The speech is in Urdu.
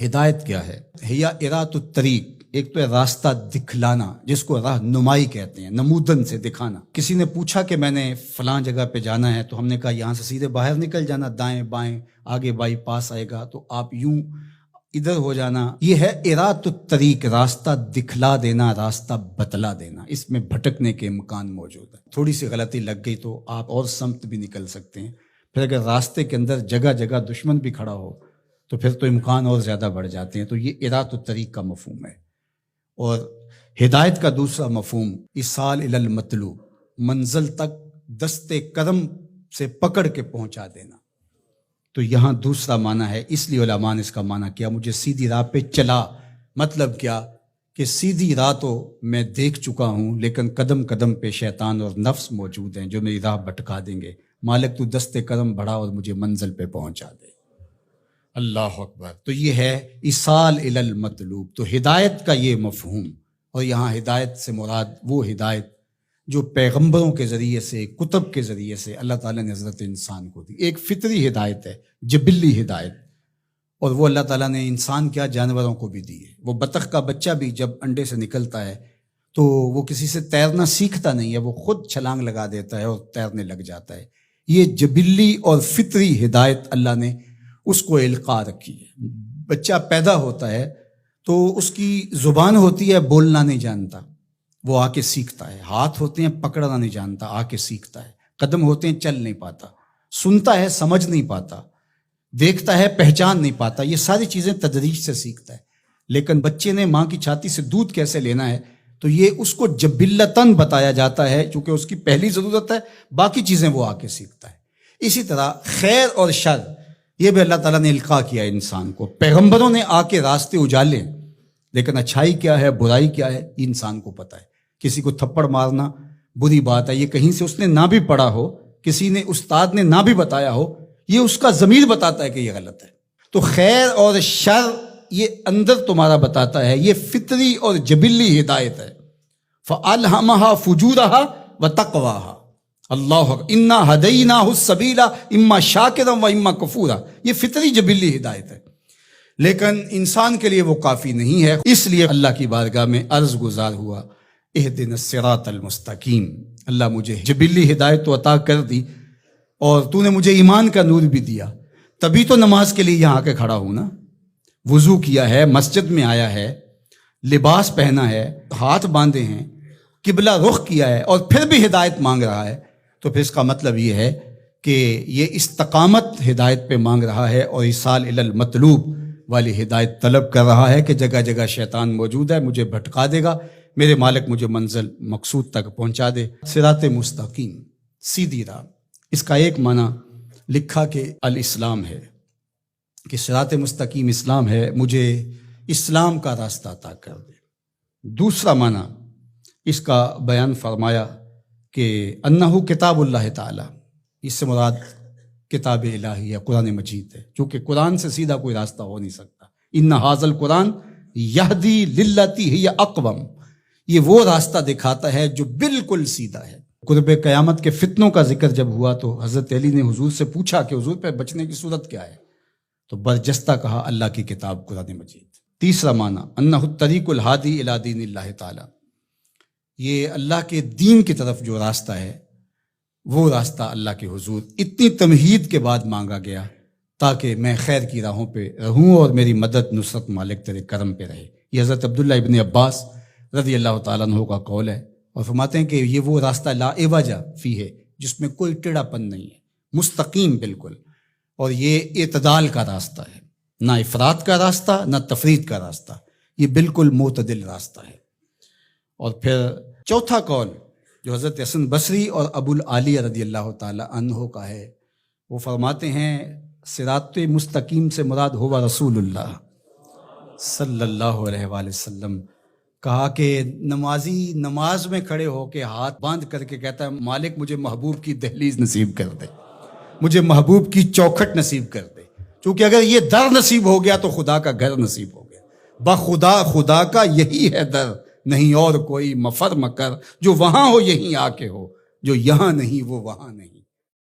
ہدایت کیا ہے؟ ہیا ارات الطریق، ایک تو ہے راستہ دکھلانا، جس کو راہ نمائی کہتے ہیں، نمودن سے دکھانا۔ کسی نے پوچھا کہ میں نے فلاں جگہ پہ جانا ہے، تو ہم نے کہا یہاں سے سیدھے باہر نکل جانا، دائیں بائیں آگے بائی پاس آئے گا تو آپ یوں ادھر ہو جانا۔ یہ ہے ارات الطریق، راستہ دکھلا دینا، راستہ بتلا دینا۔ اس میں بھٹکنے کے امکان موجود ہے، تھوڑی سی غلطی لگ گئی تو آپ اور سمت بھی نکل سکتے ہیں۔ پھر اگر راستے کے اندر جگہ جگہ دشمن بھی کھڑا ہو تو پھر تو امکان اور زیادہ بڑھ جاتے ہیں۔ تو یہ ارات الطریق کا مفہوم ہے۔ اور ہدایت کا دوسرا مفہوم ایصال الی المطلوب، منزل تک دستے کرم سے پکڑ کے پہنچا دینا۔ تو یہاں دوسرا معنی ہے، اس لیے علماء نے اس کا معنی کیا مجھے سیدھی راہ پہ چلا۔ مطلب کیا کہ سیدھی راہ تو میں دیکھ چکا ہوں، لیکن قدم قدم پہ شیطان اور نفس موجود ہیں جو میری راہ بھٹکا دیں گے۔ مالک تو دستے کرم بڑھا اور مجھے منزل پہ پہنچا دے۔ اللہ اکبر۔ تو یہ ہے ایصال الی المطلوب۔ تو ہدایت کا یہ مفہوم، اور یہاں ہدایت سے مراد وہ ہدایت جو پیغمبروں کے ذریعے سے، کتب کے ذریعے سے اللہ تعالیٰ نے حضرت انسان کو دی۔ ایک فطری ہدایت ہے، جبلی ہدایت، اور وہ اللہ تعالیٰ نے انسان کیا جانوروں کو بھی دی ہے۔ وہ بطخ کا بچہ بھی جب انڈے سے نکلتا ہے تو وہ کسی سے تیرنا سیکھتا نہیں ہے، وہ خود چھلانگ لگا دیتا ہے اور تیرنے لگ جاتا ہے۔ یہ جبلی اور فطری ہدایت اللہ نے اس کو القاء رکھی ہے۔ بچہ پیدا ہوتا ہے تو اس کی زبان ہوتی ہے، بولنا نہیں جانتا، وہ آ کے سیکھتا ہے۔ ہاتھ ہوتے ہیں، پکڑنا نہیں جانتا، آ کے سیکھتا ہے۔ قدم ہوتے ہیں، چل نہیں پاتا۔ سنتا ہے، سمجھ نہیں پاتا۔ دیکھتا ہے، پہچان نہیں پاتا۔ یہ ساری چیزیں تدریج سے سیکھتا ہے۔ لیکن بچے نے ماں کی چھاتی سے دودھ کیسے لینا ہے تو یہ اس کو جبلتاً بتایا جاتا ہے، چونکہ اس کی پہلی ضرورت ہے، باقی چیزیں وہ آ کے سیکھتا ہے۔ اسی طرح خیر اور شر، یہ بھی اللہ تعالیٰ نے القاء کیا ہے انسان کو۔ پیغمبروں نے آ کے راستے اجالے، لیکن اچھائی کیا ہے، برائی کیا ہے، یہ انسان کو پتہ ہے۔ کسی کو تھپڑ مارنا بری بات ہے، یہ کہیں سے اس نے نہ بھی پڑھا ہو، کسی نے استاد نے نہ بھی بتایا ہو، یہ اس کا ضمیر بتاتا ہے کہ یہ غلط ہے۔ تو خیر اور شر یہ اندر تمہارا بتاتا ہے، یہ فطری اور جبلی ہدایت ہے۔ فَأَلْهَمَهَا فُجُورَهَا وَتَقْوَاهَا۔ اللہ اِنَّا هَدَيْنَاهُ السَّبِيلَ إِمَّا شَاكِرًا وَإِمَّا كَفُورًا۔ یہ فطری جبلی ہدایت ہے، لیکن انسان کے لیے وہ کافی نہیں ہے۔ اس لیے اللہ کی بارگاہ میں عرض گزار ہوا، اهدنا الصراط المستقیم۔ اللہ مجھے جبلی ہدایت تو عطا کر دی، اور تو نے مجھے ایمان کا نور بھی دیا، تبھی تو نماز کے لیے یہاں آ کے کھڑا ہوں نا۔ وضو کیا ہے، مسجد میں آیا ہے، لباس پہنا ہے، ہاتھ باندھے ہیں، قبلہ رخ کیا ہے، اور پھر بھی ہدایت مانگ رہا ہے، تو پھر اس کا مطلب یہ ہے کہ یہ استقامت ہدایت پہ مانگ رہا ہے، اور ایصال الی المطلوب والی ہدایت طلب کر رہا ہے کہ جگہ جگہ شیطان موجود ہے، مجھے بھٹکا دے گا، میرے مالک مجھے منزل مقصود تک پہنچا دے۔ صراط مستقیم، سیدھی راہ۔ اس کا ایک معنی لکھا کہ الاسلام ہے، کہ صراط مستقیم اسلام ہے، مجھے اسلام کا راستہ عطا کر دے۔ دوسرا معنی اس کا بیان فرمایا کہ انہو کتاب اللہ تعالی، اس سے مراد کتاب الہی ہے، قرآن مجید ہے، چونکہ قرآن سے سیدھا کوئی راستہ ہو نہیں سکتا۔ ان ھذا القرآن یہدی للتی ہی اقوم، یہ وہ راستہ دکھاتا ہے جو بالکل سیدھا ہے۔ قرب قیامت کے فتنوں کا ذکر جب ہوا تو حضرت علی نے حضور سے پوچھا کہ حضور پہ بچنے کی صورت کیا ہے، تو برجستہ کہا اللہ کی کتاب قرآن مجید۔ تیسرا معنی انہ الطریق الہادی الی دین اللہ تعالی، یہ اللہ کے دین کی طرف جو راستہ ہے، وہ راستہ اللہ کے حضور اتنی تمہید کے بعد مانگا گیا تاکہ میں خیر کی راہوں پہ رہوں اور میری مدد نصرت مالک تیرے کرم پہ رہے۔ یہ حضرت عبداللہ ابن عباس رضی اللہ تعالیٰ عنہ کا قول ہے، اور فرماتے ہیں کہ یہ وہ راستہ لا عوج فیہ، جس میں کوئی ٹیڑھا پن نہیں ہے، مستقیم بالکل، اور یہ اعتدال کا راستہ ہے، نہ افراط کا راستہ نہ تفریط کا راستہ، یہ بالکل معتدل راستہ ہے۔ اور پھر چوتھا قول جو حضرت حسن بصری اور ابو العالیہ رضی اللہ تعالیٰ عنہ کا ہے، وہ فرماتے ہیں صراط مستقیم سے مراد ہوا رسول اللہ صلی اللہ علیہ وآلہ وسلم۔ کہا کہ نمازی نماز میں کھڑے ہو کے ہاتھ باندھ کر کے کہتا ہے مالک مجھے محبوب کی دہلیز نصیب کر دے، مجھے محبوب کی چوکھٹ نصیب کر دے، کیونکہ اگر یہ در نصیب ہو گیا تو خدا کا گھر نصیب ہو گیا۔ بخدا خدا کا یہی ہے در، نہیں اور کوئی مفر مکر، جو وہاں ہو یہیں آ کے ہو، جو یہاں نہیں وہ وہاں نہیں۔